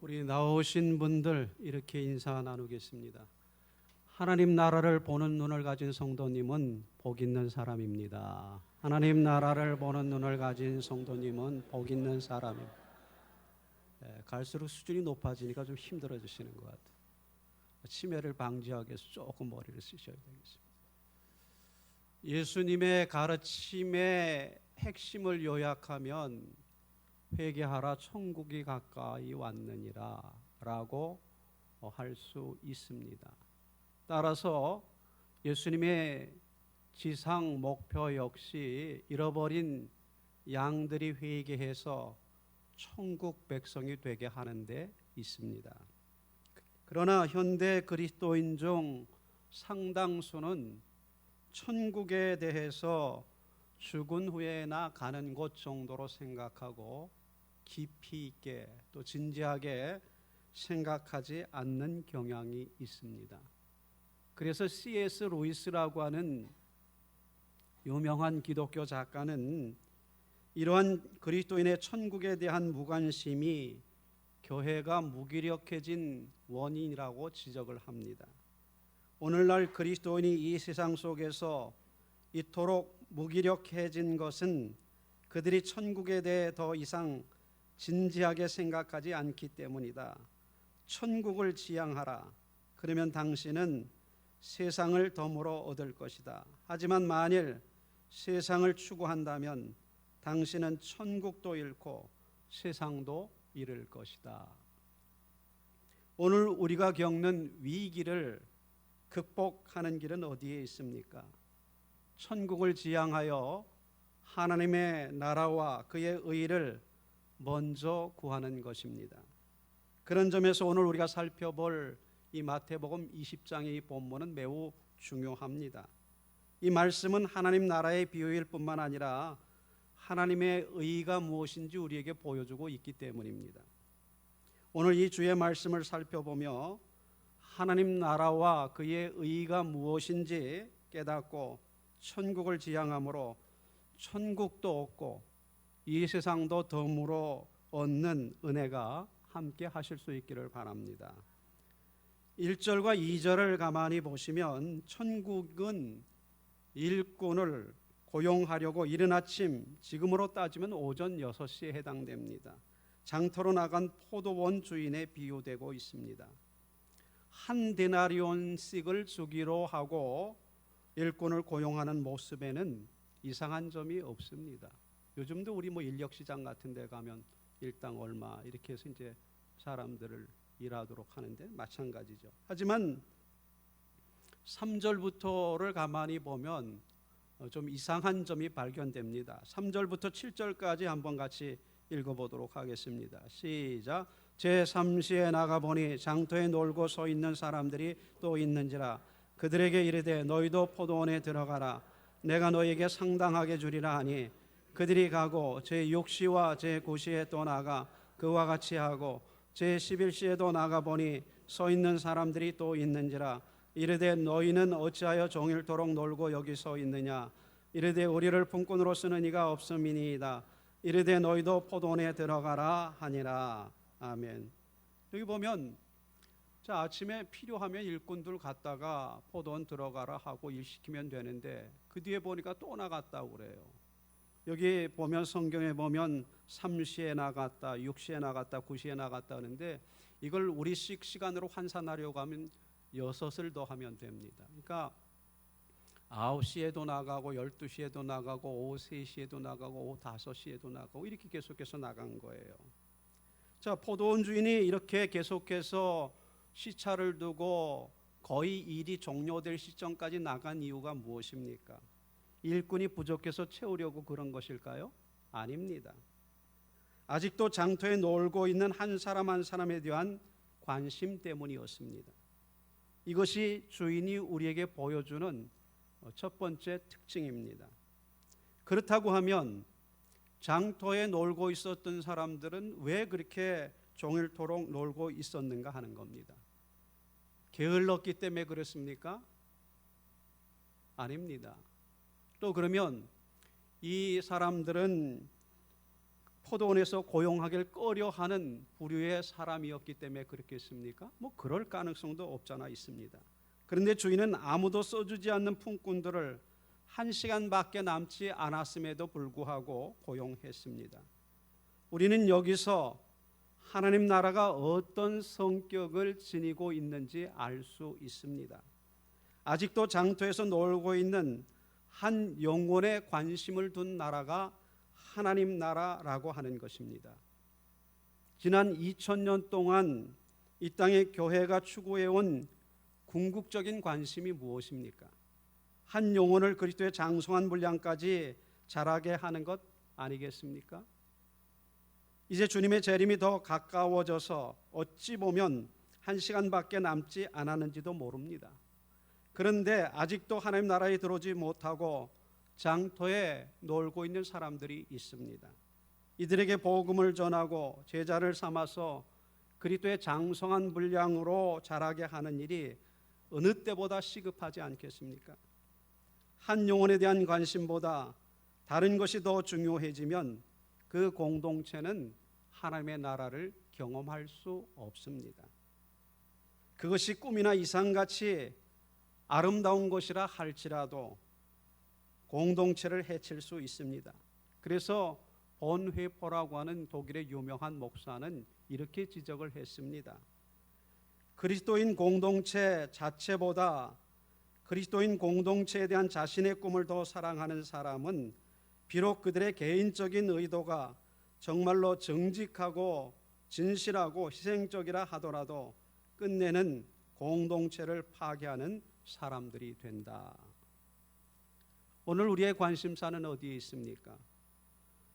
우리 나오신 분들 이렇게 인사 나누겠습니다. 하나님 나라를 보는 눈을 가진 성도님은 복 있는 사람입니다. 하나님 나라를 보는 눈을 가진 성도님은 복 있는 사람입니다. 갈수록 수준이 높아지니까 좀 힘들어지시는 것 같아요. 치매를 방지하기 위해서 조금 머리를 쓰셔야 되겠습니다. 예수님의 가르침의 핵심을 요약하면 회개하라 천국이 가까이 왔느니라 라고 할 수 있습니다. 따라서 예수님의 지상 목표 역시 잃어버린 양들이 회개해서 천국 백성이 되게 하는 데 있습니다. 그러나 현대 그리스도인 중 상당수는 천국에 대해서 죽은 후에나 가는 곳 정도로 생각하고 깊이 있게 또 진지하게 생각하지 않는 경향이 있습니다. 그래서 C.S. 루이스라고 하는 유명한 기독교 작가는 이러한 그리스도인의 천국에 대한 무관심이 교회가 무기력해진 원인이라고 지적을 합니다. 오늘날 그리스도인이 이 세상 속에서 이토록 무기력해진 것은 그들이 천국에 대해 더 이상 진지하게 생각하지 않기 때문이다. 천국을 지향하라. 그러면 당신은 세상을 덤으로 얻을 것이다. 하지만 만일 세상을 추구한다면 당신은 천국도 잃고 세상도 잃을 것이다. 오늘 우리가 겪는 위기를 극복하는 길은 어디에 있습니까? 천국을 지향하여 하나님의 나라와 그의 의를 먼저 구하는 것입니다. 그런 점에서 오늘 우리가 살펴볼 이 마태복음 20장의 본문은 매우 중요합니다. 이 말씀은 하나님 나라의 비유일 뿐만 아니라 하나님의 의가 무엇인지 우리에게 보여주고 있기 때문입니다. 오늘 이 주의 말씀을 살펴보며 하나님 나라와 그의 의가 무엇인지 깨닫고 천국을 지향함으로 천국도 얻고 이 세상도 덤으로 얻는 은혜가 함께 하실 수 있기를 바랍니다. 1절과 2절을 가만히 보시면 천국은 일꾼을 고용하려고 이른 아침, 지금으로 따지면 오전 6시에 해당됩니다. 장터로 나간 포도원 주인에 비유되고 있습니다. 한 데나리온씩을 주기로 하고 일꾼을 고용하는 모습에는 이상한 점이 없습니다. 요즘도 우리 인력시장 같은 데 가면 일당 얼마 이렇게 해서 이제 사람들을 일하도록 하는데 마찬가지죠. 하지만 3절부터를 가만히 보면 좀 이상한 점이 발견됩니다. 3절부터 7절까지 한번 같이 읽어보도록 하겠습니다. 시작. 제3시에 나가보니 장터에 놀고 서 있는 사람들이 또 있는지라. 그들에게 이르되 너희도 포도원에 들어가라. 내가 너희에게 상당하게 주리라 하니 그들이 가고 제6시와 제9시에 또 나가 그와 같이 하고 제11시에도 나가보니 서 있는 사람들이 또 있는지라. 이르되 너희는 어찌하여 종일토록 놀고 여기 서 있느냐. 이르되 우리를 품꾼으로 쓰는 이가 없음이니이다. 이르되 너희도 포도원에 들어가라 하니라. 아멘. 여기 보면 아침에 필요하면 일꾼들 갔다가 포도원 들어가라 하고 일 시키면 되는데 그 뒤에 보니까 또 나갔다고 그래요. 여기 보면 성경에 보면 3시에 나갔다, 6시에 나갔다, 9시에 나갔다 하는데 이걸 우리식 시간으로 환산하려고 하면 6을 더하면 됩니다. 그러니까 9시에도 나가고 12시에도 나가고 오후 3시에도 나가고 오후 5시에도 나가고 이렇게 계속해서 나간 거예요. 자, 포도원 주인이 이렇게 계속해서 시차를 두고 거의 일이 종료될 시점까지 나간 이유가 무엇입니까? 일꾼이 부족해서 채우려고 그런 것일까요? 아닙니다. 아직도 장터에 놀고 있는 한 사람 한 사람에 대한 관심 때문이었습니다. 이것이 주인이 우리에게 보여주는 첫 번째 특징입니다. 그렇다고 하면 장터에 놀고 있었던 사람들은 왜 그렇게 종일토록 놀고 있었는가 하는 겁니다. 게을렀기 때문에 그렇습니까? 아닙니다. 또 그러면 이 사람들은 포도원에서 고용하길 꺼려하는 부류의 사람이었기 때문에 그렇겠습니까? 뭐 그럴 가능성도 없잖아 있습니다. 그런데 주인은 아무도 써주지 않는 품꾼들을 1시간밖에 남지 않았음에도 불구하고 고용했습니다. 우리는 여기서 하나님 나라가 어떤 성격을 지니고 있는지 알 수 있습니다. 아직도 장터에서 놀고 있는 한 영혼에 관심을 둔 나라가 하나님 나라라고 하는 것입니다. 지난 2000년 동안 이 땅의 교회가 추구해온 궁극적인 관심이 무엇입니까? 한 영혼을 그리스도의 장성한 분량까지 자라게 하는 것 아니겠습니까? 이제 주님의 재림이 더 가까워져서 어찌 보면 1시간밖에 남지 않았는지도 모릅니다. 그런데 아직도 하나님 나라에 들어오지 못하고 장터에 놀고 있는 사람들이 있습니다. 이들에게 복음을 전하고 제자를 삼아서 그리스도의 장성한 분량으로 자라게 하는 일이 어느 때보다 시급하지 않겠습니까? 한 영혼에 대한 관심보다 다른 것이 더 중요해지면 그 공동체는 하나님의 나라를 경험할 수 없습니다. 그것이 꿈이나 이상같이 아름다운 것이라 할지라도 공동체를 해칠 수 있습니다. 그래서 본회포라고 하는 독일의 유명한 목사는 이렇게 지적을 했습니다. 그리스도인 공동체 자체보다 그리스도인 공동체에 대한 자신의 꿈을 더 사랑하는 사람은 비록 그들의 개인적인 의도가 정말로 정직하고 진실하고 희생적이라 하더라도 끝내는 공동체를 파괴하는 사람들이 된다. 오늘 우리의 관심사는 어디에 있습니까?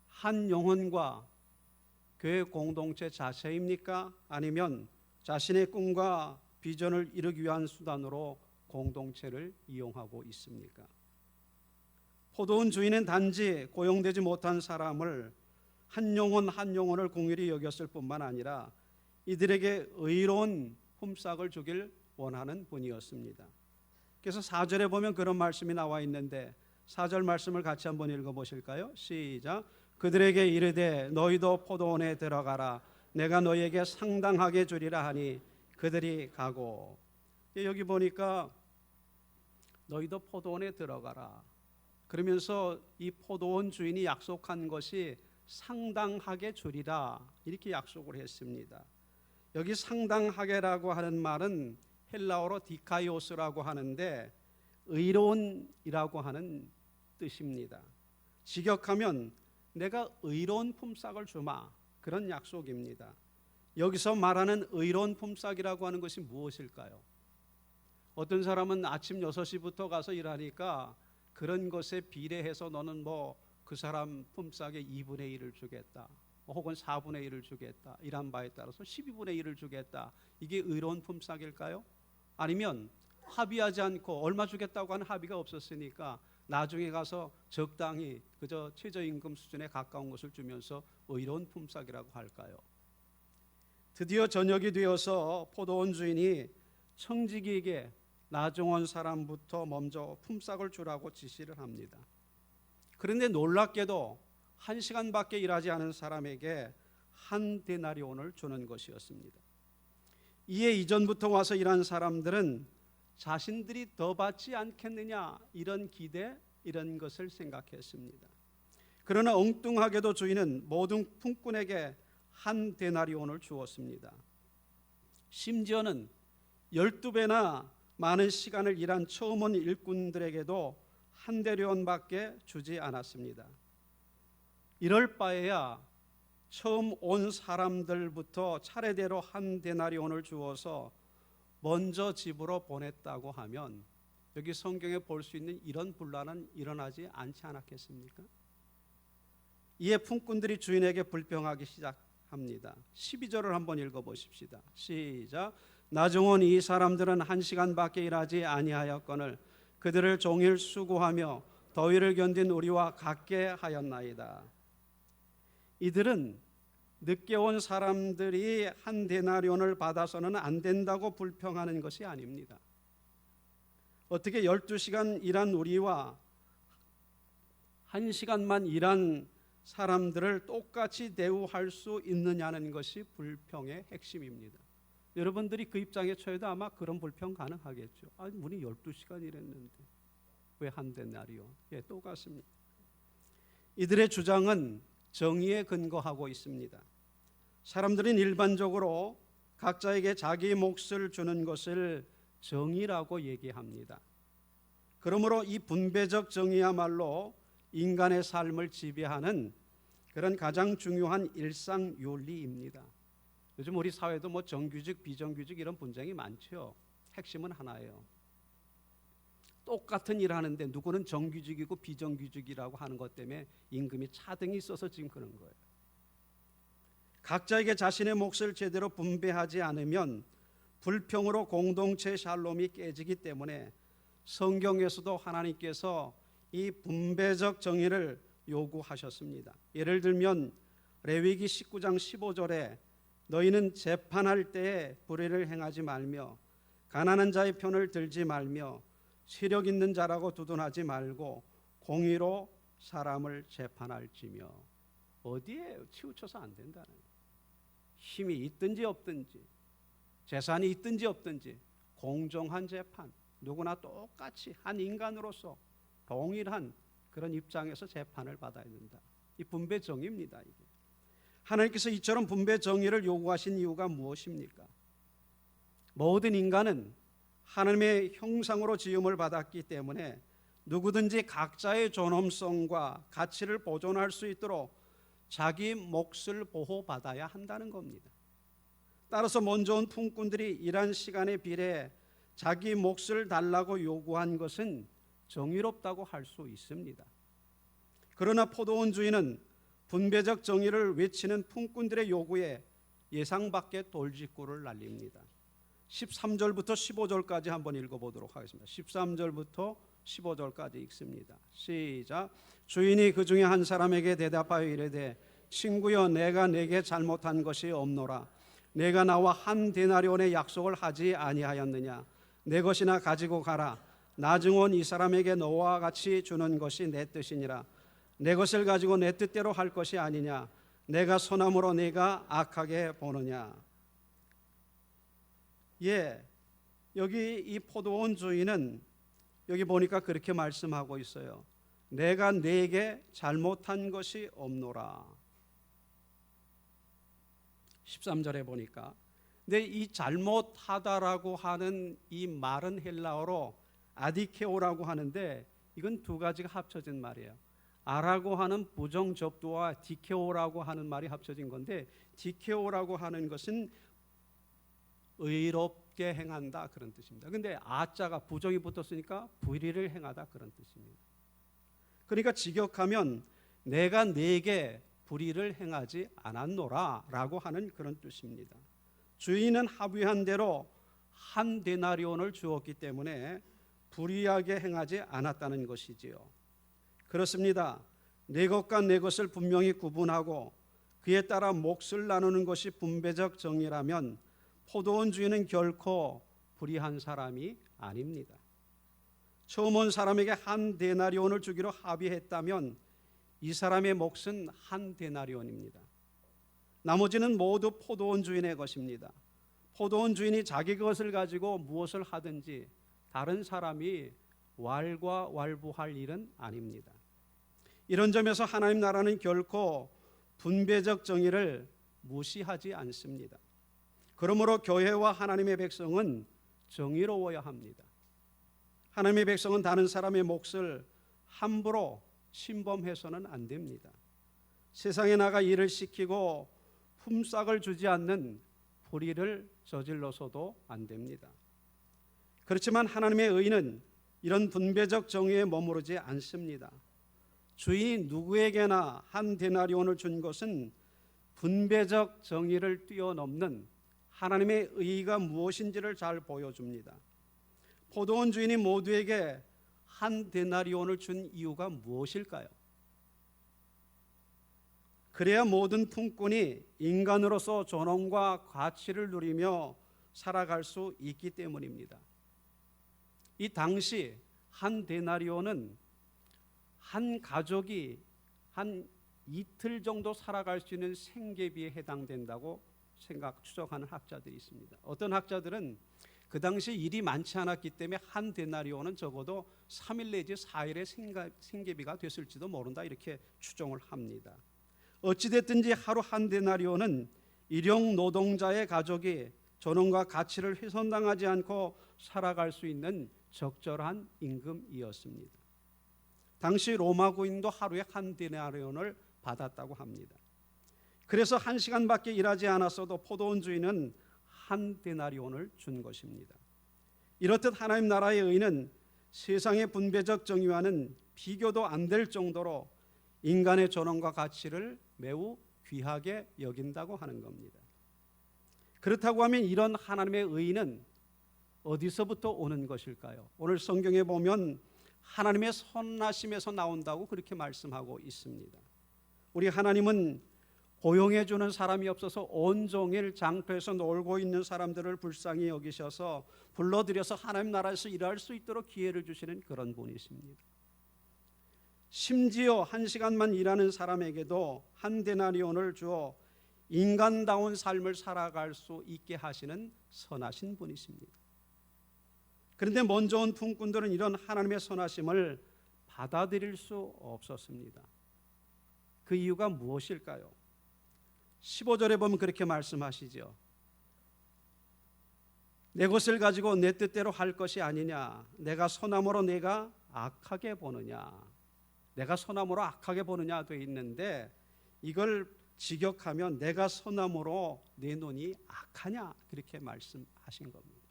한 영혼과 교회 공동체 자체입니까? 아니면 자신의 꿈과 비전을 이루기 위한 수단으로 공동체를 이용하고 있습니까? 포도원 주인은 단지 고용되지 못한 사람을 한 영혼 한 영혼을 긍휼히 여겼을 뿐만 아니라 이들에게 의로운 품삯을 주길 원하는 분이었습니다. 그래서 4절에 보면 그런 말씀이 나와 있는데 4절 말씀을 같이 한번 읽어보실까요? 시작. 그들에게 이르되 너희도 포도원에 들어가라. 내가 너희에게 상당하게 주리라 하니 그들이 가고. 여기 보니까 너희도 포도원에 들어가라. 그러면서 이 포도원 주인이 약속한 것이 상당하게 주리라 이렇게 약속을 했습니다. 여기 상당하게라고 하는 말은 헬라어로 디카이오스라고 하는데 의로운이라고 하는 뜻입니다. 직역하면 내가 의로운 품삯을 주마 그런 약속입니다. 여기서 말하는 의로운 품삯이라고 하는 것이 무엇일까요? 어떤 사람은 아침 6시부터 가서 일하니까 그런 것에 비례해서 너는 뭐 그 사람 품삯의 2분의 1을 주겠다 혹은 4분의 1을 주겠다 일한 바에 따라서 12분의 1을 주겠다 이게 의로운 품삯일까요? 아니면 합의하지 않고 얼마 주겠다고 하는 합의가 없었으니까 나중에 가서 적당히 그저 최저임금 수준에 가까운 것을 주면서 의로운 품삯이라고 할까요? 드디어 저녁이 되어서 포도원 주인이 청지기에게 나중온 사람부터 먼저 품삯을 주라고 지시를 합니다. 그런데 놀랍게도 1시간밖에 일하지 않은 사람에게 한 데나리온을 주는 것이었습니다. 이에 이전부터 와서 일한 사람들은 자신들이 더 받지 않겠느냐 이런 기대 이런 것을 생각했습니다. 그러나 엉뚱하게도 주인은 모든 품꾼에게 한 데나리온을 주었습니다. 심지어는 12배나 많은 시간을 일한 처음 온 일꾼들에게도 한 데나리온밖에 주지 않았습니다. 이럴 바에야 처음 온 사람들부터 차례대로 한 데나리온을 주어서 먼저 집으로 보냈다고 하면 여기 성경에 볼 수 있는 이런 분란은 일어나지 않지 않았겠습니까? 이에 품꾼들이 주인에게 불평하기 시작합니다. 12절을 한번 읽어보십시다. 시작. 나중온 이 사람들은 1시간밖에 일하지 아니하였거늘 그들을 종일 수고하며 더위를 견딘 우리와 같게 하였나이다. 이들은 늦게 온 사람들이 한 데나리온을 받아서는 안 된다고 불평하는 것이 아닙니다. 어떻게 12시간 일한 우리와 1시간만 일한 사람들을 똑같이 대우할 수 있느냐는 것이 불평의 핵심입니다. 여러분들이 그 입장에 처해도 아마 그런 불평 가능하겠죠. 아니, 우리 12시간 일했는데 왜 한 데나리온? 예, 똑같습니다. 이들의 주장은 정의에 근거하고 있습니다. 사람들은 일반적으로 각자에게 자기 몫을 주는 것을 정의라고 얘기합니다. 그러므로 이 분배적 정의야말로 인간의 삶을 지배하는 그런 가장 중요한 일상 윤리입니다. 요즘 우리 사회도 뭐 정규직, 비정규직 이런 분쟁이 많죠. 핵심은 하나예요. 똑같은 일을 하는데 누구는 정규직이고 비정규직이라고 하는 것 때문에 임금이 차등이 있어서 지금 그런 거예요. 각자에게 자신의 몫을 제대로 분배하지 않으면 불평으로 공동체 샬롬이 깨지기 때문에 성경에서도 하나님께서 이 분배적 정의를 요구하셨습니다. 예를 들면 레위기 19장 15절에 너희는 재판할 때에 불의를 행하지 말며 가난한 자의 편을 들지 말며 세력 있는 자라고 두둔하지 말고 공의로 사람을 재판할지며. 어디에 치우쳐서 안 된다는 거예요. 힘이 있든지 없든지 재산이 있든지 없든지 공정한 재판, 누구나 똑같이 한 인간으로서 동일한 그런 입장에서 재판을 받아야 된다. 이 분배 정의입니다. 이게. 하나님께서 이처럼 분배 정의를 요구하신 이유가 무엇입니까? 모든 인간은 하나님의 형상으로 지음을 받았기 때문에 누구든지 각자의 존엄성과 가치를 보존할 수 있도록 자기 몫을 보호받아야 한다는 겁니다. 따라서 먼저 온 품꾼들이 일한 시간에 비례해 자기 몫을 달라고 요구한 것은 정의롭다고 할 수 있습니다. 그러나 포도원 주인은 분배적 정의를 외치는 품꾼들의 요구에 예상 밖의 돌직구를 날립니다. 13절부터 15절까지 한번 읽어보도록 하겠습니다. 13절부터 15절까지 읽습니다. 시작. 주인이 그 중에 한 사람에게 대답하여 이르되 친구여 내가 내게 잘못한 것이 없노라. 내가 나와 한 데나리온의 약속을 하지 아니하였느냐. 내 것이나 가지고 가라. 나중은 이 사람에게 너와 같이 주는 것이 내 뜻이니라. 내 것을 가지고 내 뜻대로 할 것이 아니냐. 내가 선함으로 네가 악하게 보느냐. 예, 여기 이 포도원 주인은 여기 보니까 그렇게 말씀하고 있어요. 내가 네게 잘못한 것이 없노라. 13절에 보니까, 근데 이 잘못하다라고 하는 이 말은 헬라어로 아디케오라고 하는데 이건 두 가지가 합쳐진 말이에요. 아라고 하는 부정접두와 디케오라고 하는 말이 합쳐진 건데, 디케오라고 하는 것은 의롭게 행한다 그런 뜻입니다. 근데 아자가 부정이 붙었으니까 불의를 행하다 그런 뜻입니다. 그러니까 직역하면 내가 네게 불의를 행하지 않았노라 라고 하는 그런 뜻입니다. 주인은 합의한 대로 한 데나리온을 주었기 때문에 불의하게 행하지 않았다는 것이지요. 그렇습니다. 내 것과 내 것을 분명히 구분하고 그에 따라 몫을 나누는 것이 분배적 정의라면 포도원 주인은 결코 불의한 사람이 아닙니다. 처음 온 사람에게 한 데나리온을 주기로 합의했다면 이 사람의 몫은 한 데나리온입니다. 나머지는 모두 포도원 주인의 것입니다. 포도원 주인이 자기 것을 가지고 무엇을 하든지 다른 사람이 왈가왈부할 일은 아닙니다. 이런 점에서 하나님 나라는 결코 분배적 정의를 무시하지 않습니다. 그러므로 교회와 하나님의 백성은 정의로워야 합니다. 하나님의 백성은 다른 사람의 몫을 함부로 침범해서는 안 됩니다. 세상에 나가 일을 시키고 품삯을 주지 않는 불의를 저질러서도 안 됩니다. 그렇지만 하나님의 의는 이런 분배적 정의에 머무르지 않습니다. 주인이 누구에게나 한 데나리온을 준 것은 분배적 정의를 뛰어넘는 하나님의 의의가 무엇인지를 잘 보여줍니다. 포도원 주인이 모두에게 한 데나리온을 준 이유가 무엇일까요? 그래야 모든 품꾼이 인간으로서 존엄과 가치를 누리며 살아갈 수 있기 때문입니다. 이 당시 한 데나리온은 한 가족이 한 이틀 정도 살아갈 수 있는 생계비에 해당된다고 추정하는 학자들이 있습니다. 어떤 학자들은 그 당시 일이 많지 않았기 때문에 한 데나리온은 적어도 3일 내지 4일의 생계비가 됐을지도 모른다, 이렇게 추정을 합니다. 어찌됐든지 하루 한 데나리온은 일용 노동자의 가족이 존엄과 가치를 훼손당하지 않고 살아갈 수 있는 적절한 임금이었습니다. 당시 로마 군인도 하루에 한 데나리온을 받았다고 합니다. 그래서 1시간밖에 일하지 않았어도 포도원 주인은 한 데나리온을 준 것입니다. 이렇듯 하나님 나라의 의는 세상의 분배적 정의와는 비교도 안 될 정도로 인간의 존엄과 가치를 매우 귀하게 여긴다고 하는 겁니다. 그렇다고 하면 이런 하나님의 의는 어디서부터 오는 것일까요? 오늘 성경에 보면 하나님의 선하심에서 나온다고 그렇게 말씀하고 있습니다. 우리 하나님은 고용해 주는 사람이 없어서 온종일 장터에서 놀고 있는 사람들을 불쌍히 여기셔서 불러들여서 하나님 나라에서 일할 수 있도록 기회를 주시는 그런 분이십니다. 심지어 1시간만 일하는 사람에게도 한 데나리온을 주어 인간다운 삶을 살아갈 수 있게 하시는 선하신 분이십니다. 그런데 먼저 온 품꾼들은 이런 하나님의 선하심을 받아들일 수 없었습니다. 그 이유가 무엇일까요? 15절에 보면 그렇게 말씀하시죠. 내 것을 가지고 내 뜻대로 할 것이 아니냐, 내가 선함으로 내가 악하게 보느냐, 내가 선함으로 악하게 보느냐 되어 있는데, 이걸 직역하면 내가 선함으로 내 눈이 악하냐, 그렇게 말씀하신 겁니다.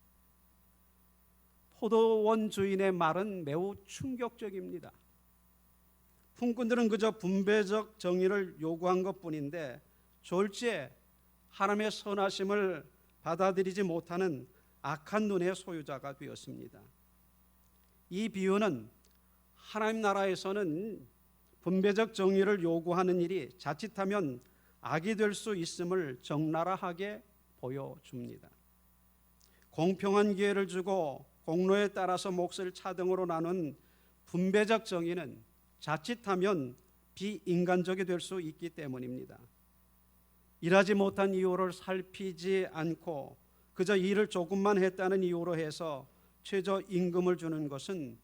포도원 주인의 말은 매우 충격적입니다. 품꾼들은 그저 분배적 정의를 요구한 것뿐인데 졸지에 하나님의 선하심을 받아들이지 못하는 악한 눈의 소유자가 되었습니다. 이 비유는 하나님 나라에서는 분배적 정의를 요구하는 일이 자칫하면 악이 될 수 있음을 적나라하게 보여줍니다. 공평한 기회를 주고 공로에 따라서 몫을 차등으로 나눈 분배적 정의는 자칫하면 비인간적이 될 수 있기 때문입니다. 일하지 못한 이유를 살피지 않고 그저 일을 조금만 했다는 이유로 해서 최저임금을 주는 것은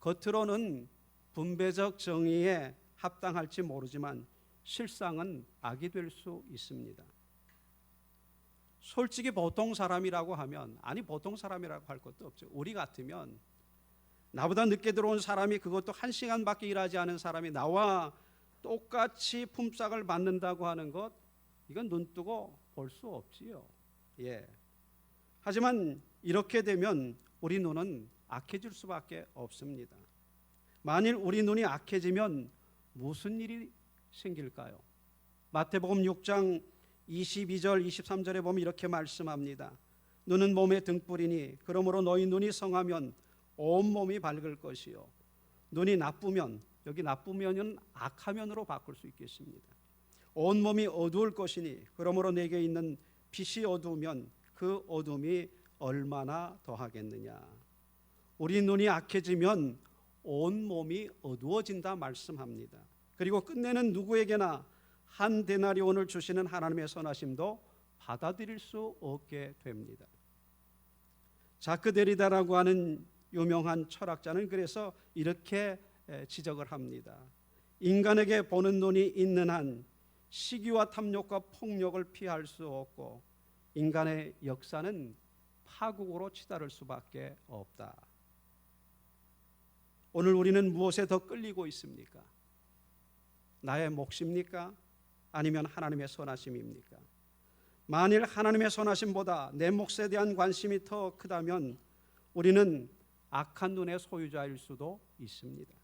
겉으로는 분배적 정의에 합당할지 모르지만 실상은 악이 될 수 있습니다. 솔직히 보통 사람이라고 하면, 아니 보통 사람이라고 할 것도 없죠. 우리 같으면 나보다 늦게 들어온 사람이, 그것도 1시간밖에 일하지 않은 사람이 나와 똑같이 품삯을 받는다고 하는 것, 이건 눈 뜨고 볼 수 없지요. 하지만 이렇게 되면 우리 눈은 악해질 수밖에 없습니다. 만일 우리 눈이 악해지면 무슨 일이 생길까요? 마태복음 6장 22절 23절에 보면 이렇게 말씀합니다. 눈은 몸의 등불이니 그러므로 너희 눈이 성하면 온 몸이 밝을 것이요, 눈이 나쁘면, 여기 나쁘면은 악하면으로 바꿀 수 있겠습니다. 온 몸이 어두울 것이니 그러므로 내게 있는 빛이 어두우면 그 어둠이 얼마나 더하겠느냐. 우리 눈이 악해지면 온 몸이 어두워진다 말씀합니다. 그리고 끝내는 누구에게나 한 데나리온을 주시는 하나님의 선하심도 받아들일 수 없게 됩니다. 자크 데리다라고 하는 유명한 철학자는 그래서 이렇게 지적을 합니다. 인간에게 보는 눈이 있는 한 시기와 탐욕과 폭력을 피할 수 없고 인간의 역사는 파국으로 치달을 수밖에 없다. 오늘 우리는 무엇에 더 끌리고 있습니까? 나의 몫입니까? 아니면 하나님의 선하심입니까? 만일 하나님의 선하심보다 내 몫에 대한 관심이 더 크다면 우리는 악한 눈의 소유자일 수도 있습니다.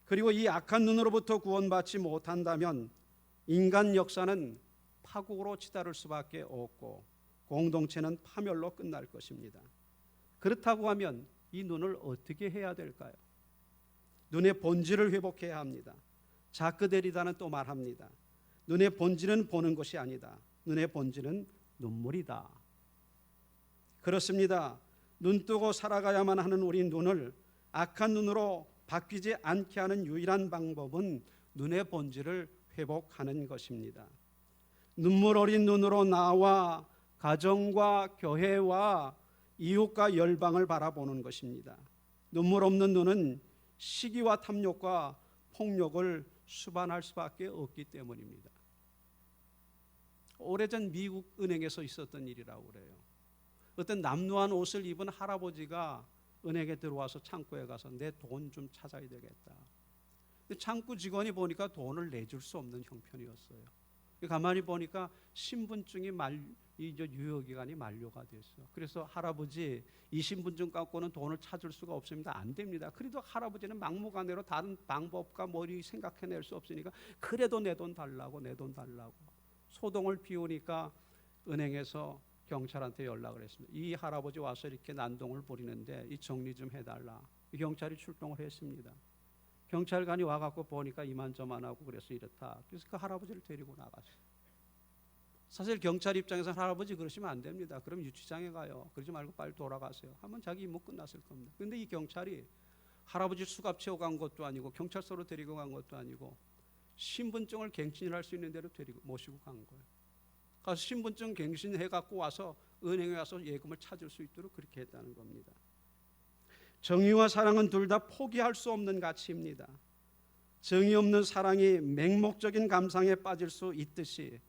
그리고 이 악한 눈으로부터 구원받지 못한다면 인간 역사는 파국으로 치달을 수밖에 없고 공동체는 파멸로 끝날 것입니다. 그렇다고 하면 이 눈을 어떻게 해야 될까요? 눈의 본질을 회복해야 합니다. 자크 데리다는 또 말합니다. 눈의 본질은 보는 것이 아니다. 눈의 본질은 눈물이다. 그렇습니다. 눈 뜨고 살아가야만 하는 우리 눈을 악한 눈으로 바뀌지 않게 하는 유일한 방법은 눈의 본질을 회복하는 것입니다. 눈물 어린 눈으로 나와 가정과 교회와 이웃과 열방을 바라보는 것입니다. 눈물 없는 눈은 시기와 탐욕과 폭력을 수반할 수밖에 없기 때문입니다. 오래전 미국 은행에서 있었던 일이라고 그래요. 어떤 남루한 옷을 입은 할아버지가 은행에 들어와서 창고에 가서 내 돈 좀 찾아야 되겠다. 창구 직원이 보니까 돈을 내줄 수 없는 형편이었어요. 가만히 보니까 신분증이 유효기간이 만료가 됐어요. 그래서 할아버지, 이 신분증 갖고는 돈을 찾을 수가 없습니다. 안 됩니다. 그래도 할아버지는 막무가내로 다른 방법과 머리 생각해낼 수 없으니까 그래도 내 돈 달라고 소동을 피우니까 은행에서 경찰한테 연락을 했습니다. 이 할아버지 와서 이렇게 난동을 부리는데 이 정리 좀 해달라. 경찰이 출동을 했습니다. 경찰관이 와갖고 보니까 이만저만하고 그래서 이렇다. 그래서 그 할아버지를 데리고 나갔어요. 사실 경찰 입장에서는 할아버지 그러시면 안 됩니다. 그럼 유치장에 가요. 그러지 말고 빨리 돌아가세요. 하면 자기 임무 끝났을 겁니다. 그런데 이 경찰이 할아버지 수갑 채워 간 것도 아니고 경찰서로 데리고 간 것도 아니고 신분증을 갱신할 수 있는 데로 모시고 간 거예요. 가서 신분증 갱신해 갖고 와서 은행에 가서 예금을 찾을 수 있도록 그렇게 했다는 겁니다. 정의와 사랑은 둘 다 포기할 수 없는 가치입니다. 정의 없는 사랑이 맹목적인 감상에 빠질 수 있듯이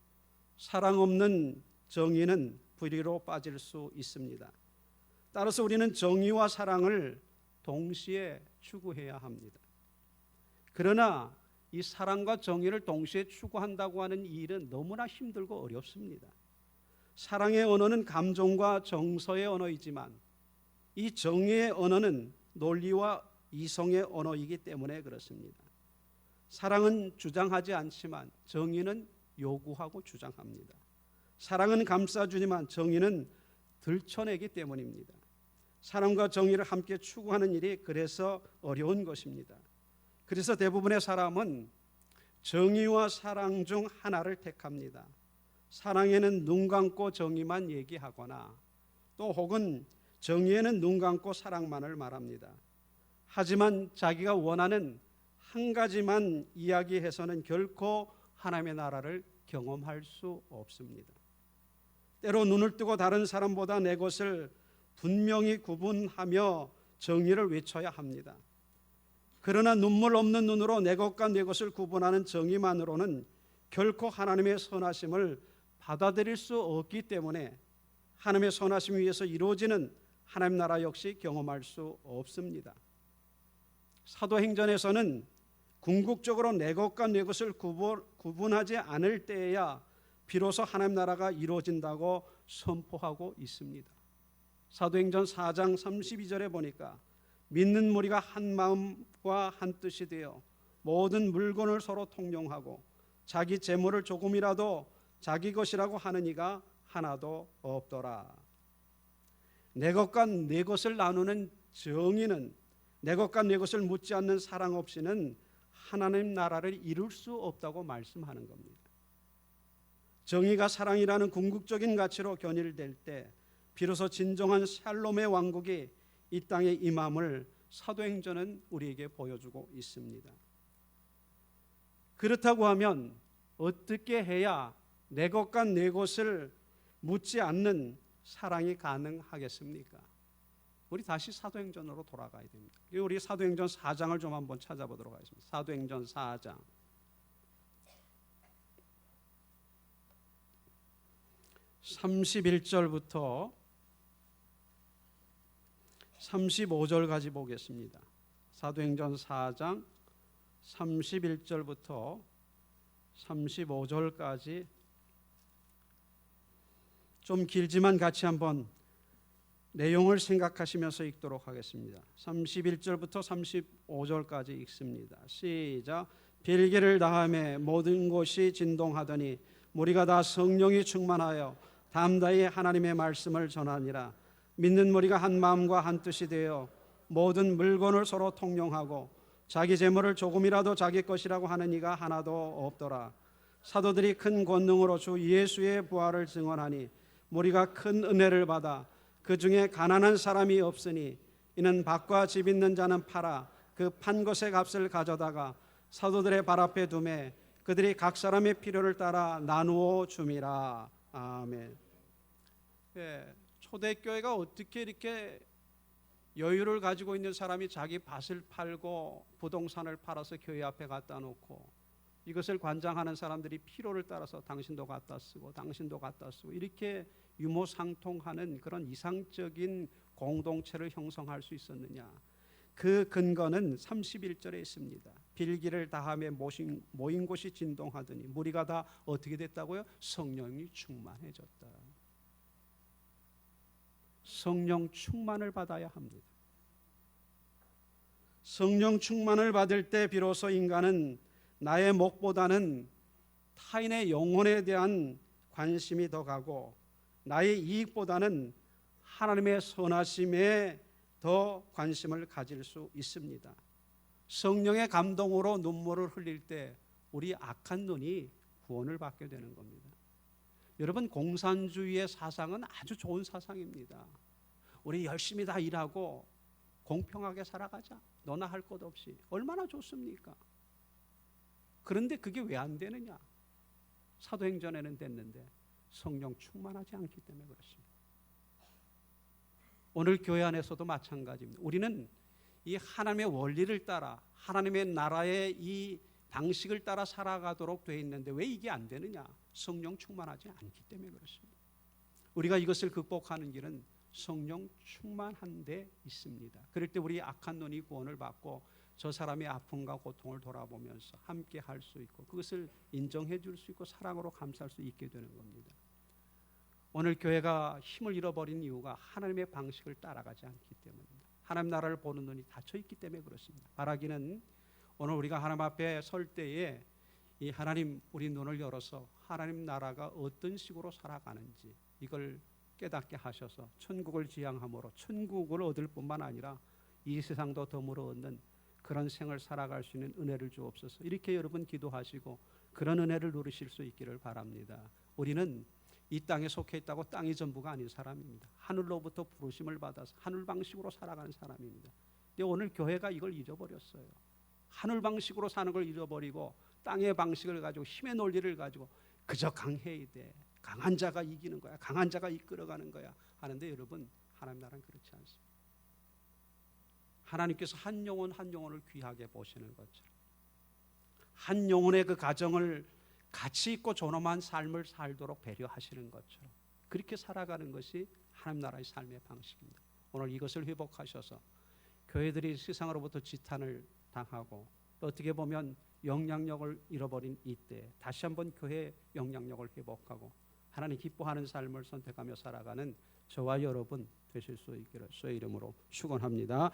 사랑 없는 정의는 불의로 빠질 수 있습니다. 따라서 우리는 정의와 사랑을 동시에 추구해야 합니다. 그러나 이 사랑과 정의를 동시에 추구한다고 하는 일은 너무나 힘들고 어렵습니다. 사랑의 언어는 감정과 정서의 언어이지만 이 정의의 언어는 논리와 이성의 언어이기 때문에 그렇습니다. 사랑은 주장하지 않지만 정의는 요구하고 주장합니다. 사랑은 감싸주지만 정의는 들춰내기 때문입니다. 사랑과 정의를 함께 추구하는 일이 그래서 어려운 것입니다. 그래서 대부분의 사람은 정의와 사랑 중 하나를 택합니다. 사랑에는 눈 감고 정의만 얘기하거나 또 혹은 정의에는 눈 감고 사랑만을 말합니다. 하지만 자기가 원하는 한 가지만 이야기해서는 결코 하나님의 나라를 경험할 수 없습니다. 때로 눈을 뜨고 다른 사람보다 내 것을 분명히 구분하며 정의를 외쳐야 합니다. 그러나 눈물 없는 눈으로 내 것과 내 것을 구분하는 정의만으로는 결코 하나님의 선하심을 받아들일 수 없기 때문에 하나님의 선하심 위에서 이루어지는 하나님 나라 역시 경험할 수 없습니다. 사도행전에서는 궁극적으로 내 것과 내 것을 구분하지 않을 때에야 비로소 하나님 나라가 이루어진다고 선포하고 있습니다. 사도행전 4장 32절에 보니까 믿는 무리가 한 마음과 한 뜻이 되어 모든 물건을 서로 통용하고 자기 재물을 조금이라도 자기 것이라고 하는 이가 하나도 없더라. 내 것과 내 것을 나누는 정의는 내 것과 내 것을 묻지 않는 사랑 없이는 하나님 나라를 이룰 수 없다고 말씀하는 겁니다. 정의가 사랑이라는 궁극적인 가치로 견일될 때 비로소 진정한 샬롬의 왕국이 이 땅에 임함을 사도행전은 우리에게 보여주고 있습니다. 그렇다고 하면 어떻게 해야 내 것과 내 것을 묻지 않는 사랑이 가능하겠습니까? 우리 다시 사도행전으로 돌아가야 됩니다. 우리 사도행전 4장을 좀 한번 찾아보도록 하겠습니다. 사도행전 4장 31절부터 35절까지 보겠습니다. 사도행전 4장 31절부터 35절까지 좀 길지만 같이 한번 내용을 생각하시면서 읽도록 하겠습니다. 31절부터 35절까지 읽습니다. 시작. 빌기를 다하매 모든 곳이 진동하더니 무리가 다 성령이 충만하여 담다히 하나님의 말씀을 전하니라. 믿는 무리가 한 마음과 한 뜻이 되어 모든 물건을 서로 통용하고 자기 재물을 조금이라도 자기 것이라고 하는 이가 하나도 없더라. 사도들이 큰 권능으로 주 예수의 부활을 증언하니 무리가 큰 은혜를 받아 그 중에 가난한 사람이 없으니 이는 밭과 집 있는 자는 팔아 그 판 것의 값을 가져다가 사도들의 발 앞에 두매 그들이 각 사람의 필요를 따라 나누어 줌이라. 아멘. 예, 초대교회가 어떻게 이렇게 여유를 가지고 있는 사람이 자기 밭을 팔고 부동산을 팔아서 교회 앞에 갖다 놓고 이것을 관장하는 사람들이 필요를 따라서 당신도 갖다 쓰고 당신도 갖다 쓰고 이렇게 유무상통하는 그런 이상적인 공동체를 형성할 수 있었느냐? 그 근거는 31절에 있습니다. 빌기를 다하며 모인 곳이 진동하더니 무리가 다 어떻게 됐다고요? 성령이 충만해졌다. 성령 충만을 받아야 합니다. 성령 충만을 받을 때 비로소 인간은 나의 목보다는 타인의 영혼에 대한 관심이 더 가고 나의 이익보다는 하나님의 선하심에 더 관심을 가질 수 있습니다. 성령의 감동으로 눈물을 흘릴 때 우리 악한 눈이 구원을 받게 되는 겁니다. 여러분, 공산주의의 사상은 아주 좋은 사상입니다. 우리 열심히 다 일하고 공평하게 살아가자. 너나 할 것 없이. 얼마나 좋습니까? 그런데 그게 왜 안 되느냐? 사도행전에는 됐는데 성령 충만하지 않기 때문에 그렇습니다. 오늘 교회 안에서도 마찬가지입니다. 우리는 이 하나님의 원리를 따라 하나님의 나라의 이 방식을 따라 살아가도록 되어 있는데 왜 이게 안 되느냐? 성령 충만하지 않기 때문에 그렇습니다. 우리가 이것을 극복하는 길은 성령 충만한 데 있습니다. 그럴 때 우리 악한 눈이 구원을 받고 저 사람의 아픔과 고통을 돌아보면서 함께 할 수 있고 그것을 인정해 줄 수 있고 사랑으로 감싸할 수 있게 되는 겁니다. 오늘 교회가 힘을 잃어버린 이유가 하나님의 방식을 따라가지 않기 때문입니다. 하나님 나라를 보는 눈이 닫혀 있기 때문에 그렇습니다. 바라기는 오늘 우리가 하나님 앞에 설 때에 이 하나님 우리 눈을 열어서 하나님 나라가 어떤 식으로 살아가는지 이걸 깨닫게 하셔서 천국을 지향함으로 천국을 얻을 뿐만 아니라 이 세상도 덤으로 얻는 그런 생을 살아갈 수 있는 은혜를 주옵소서. 이렇게 여러분 기도하시고 그런 은혜를 누리실 수 있기를 바랍니다. 우리는 이 땅에 속해 있다고 땅이 전부가 아닌 사람입니다. 하늘로부터 부르심을 받아서 하늘 방식으로 살아가는 사람입니다. 근데 오늘 교회가 이걸 잊어버렸어요. 하늘 방식으로 사는 걸 잃어버리고 땅의 방식을 가지고 힘의 논리를 가지고 그저 강해야 돼. 강한 자가 이기는 거야. 강한 자가 이끌어가는 거야. 하는데 여러분, 하나님 나라는 그렇지 않습니다. 하나님께서 한 영혼 한 영혼을 귀하게 보시는 것처럼 한 영혼의 그 가정을 가치 있고 존엄한 삶을 살도록 배려하시는 것처럼 그렇게 살아가는 것이 하나님 나라의 삶의 방식입니다. 오늘 이것을 회복하셔서 교회들이 세상으로부터 지탄을 당하고 또 어떻게 보면 영향력을 잃어버린 이때 다시 한번 교회의 영향력을 회복하고 하나님 기뻐하는 삶을 선택하며 살아가는 저와 여러분 되실 수 있기를 주의 이름으로 축원합니다.